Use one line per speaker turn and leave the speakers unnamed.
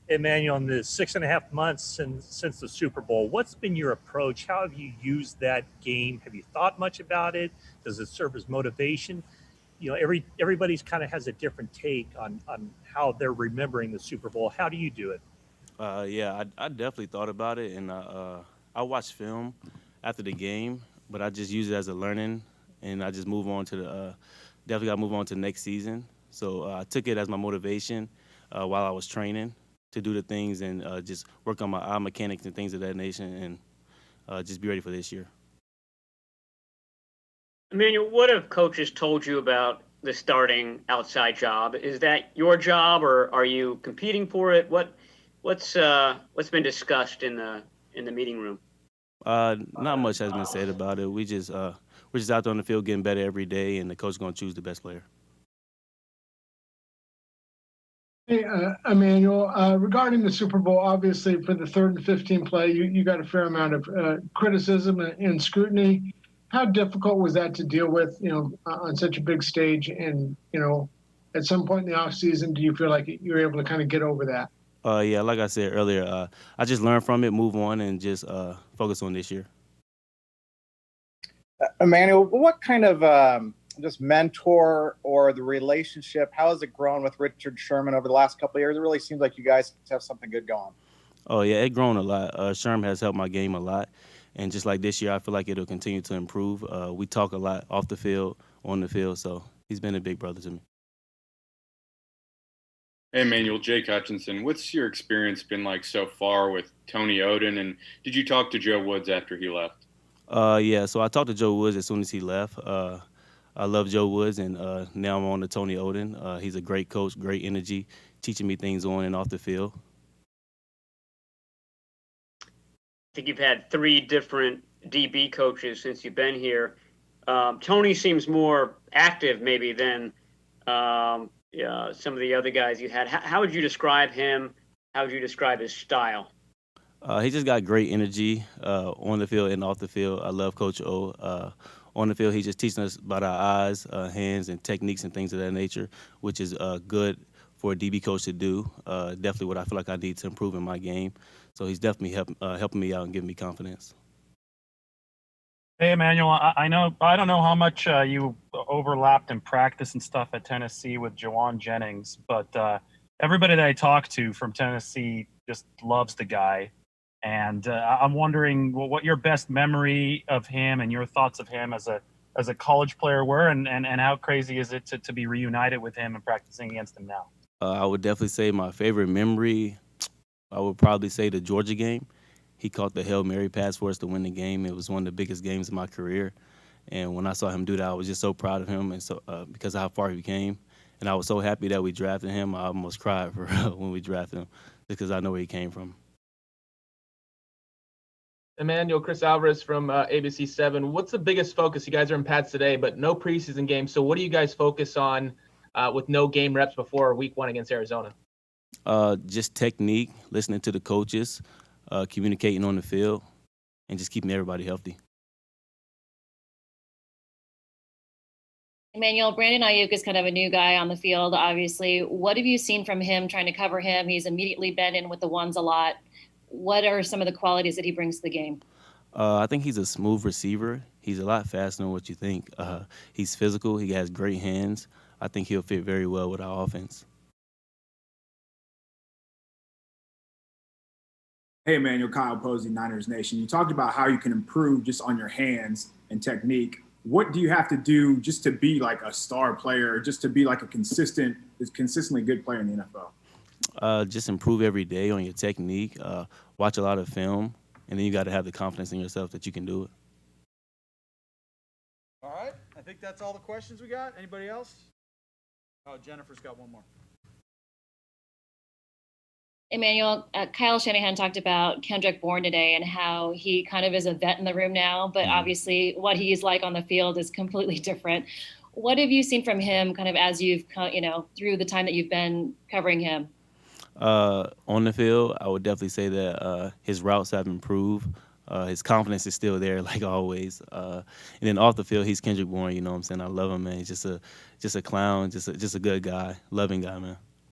Emmanuel, in the 6.5 months since the Super Bowl, what's been your approach? How have you used that game? Have you thought much about it? Does it serve as motivation? Everybody's kind of has a different take on how they're remembering the Super Bowl. How do you do it?
Yeah, I definitely thought about it, and I watched film after the game, but I just use it as a learning, and I just move on to the definitely got to move on to next season. So I took it as my motivation while I was training to do the things and just work on my eye mechanics and things of that nation, and just be ready for this year.
Emmanuel, what have coaches told you about the starting outside job? Is that your job, or are you competing for it? What's been discussed in the meeting room?
Not much has been said about it. We're just out there on the field getting better every day, and the coach is going to choose the best player.
Hey, Emmanuel, regarding the Super Bowl, obviously for the 3rd and 15 play, you got a fair amount of criticism and scrutiny. How difficult was that to deal with, on such a big stage? And, at some point in the offseason, do you feel like you were able to kind of get over that?
Yeah, like I said earlier, I just learned from it, move on, and just focus on this year.
Emmanuel, what kind of just mentor or the relationship, how has it grown with Richard Sherman over the last couple of years? It really seems like you guys have something good going.
Oh, yeah, it grown a lot. Sherman has helped my game a lot. And just like this year, I feel like it'll continue to improve. We talk a lot off the field, on the field, so he's been a big brother to me.
Hey, Emmanuel, Jake Hutchinson, what's your experience been like so far with Tony Oden, and did you talk to Joe Woods after he left?
Yeah, so I talked to Joe Woods as soon as he left. I love Joe Woods, and now I'm on to Tony Oden. He's a great coach, great energy, teaching me things on and off the field.
I think you've had 3 different DB coaches since you've been here. Tony seems more active maybe than some of the other guys you had. How would you describe him? How would you describe his style?
He just got great energy on the field and off the field. I love Coach O. On the field, he's just teaching us about our eyes, hands, and techniques and things of that nature, which is good for a DB coach to do. Definitely what I feel like I need to improve in my game. So he's definitely helping me out and giving me confidence.
Hey, Emmanuel, I don't know how much you overlapped in practice and stuff at Tennessee with Jawan Jennings, but everybody that I talk to from Tennessee just loves the guy. And I'm wondering what your best memory of him and your thoughts of him as a college player were, and how crazy is it to be reunited with him and practicing against him now?
I would definitely say my favorite memory, I would probably say the Georgia game. He caught the Hail Mary pass for us to win the game. It was one of the biggest games of my career. And when I saw him do that, I was just so proud of him, and so because of how far he came. And I was so happy that we drafted him. I almost cried for when we drafted him, just because I know where he came from.
Emmanuel, Chris Alvarez from ABC 7. What's the biggest focus? You guys are in pads today, but no preseason games. So what do you guys focus on with no game reps before week 1 against Arizona?
Just technique, listening to the coaches, communicating on the field, and just keeping everybody healthy.
Emmanuel, Brandon Aiyuk is kind of a new guy on the field, obviously. What have you seen from him trying to cover him? He's immediately been in with the ones a lot. What are some of the qualities that he brings to the game?
I think he's a smooth receiver. He's a lot faster than what you think. He's physical. He has great hands. I think he'll fit very well with our offense.
Hey, Emmanuel, Kyle Posey, Niners Nation. You talked about how you can improve just on your hands and technique. What do you have to do just to be like a star player, just to be like a consistently good player in the NFL?
Just improve every day on your technique. Watch a lot of film, and then you got to have the confidence in yourself that you can do it.
All right. I think that's all the questions we got. Anybody else? Oh, Jennifer's got one more.
Emmanuel, Kyle Shanahan talked about Kendrick Bourne today and how he kind of is a vet in the room now, but obviously what he's like on the field is completely different. What have you seen from him kind of as you've, through the time that you've been covering him?
On the field, I would definitely say that his routes have improved. His confidence is still there, like always. And then off the field, he's Kendrick Bourne. You know what I'm saying? I love him, man. He's just a clown, just a good guy, loving guy, man.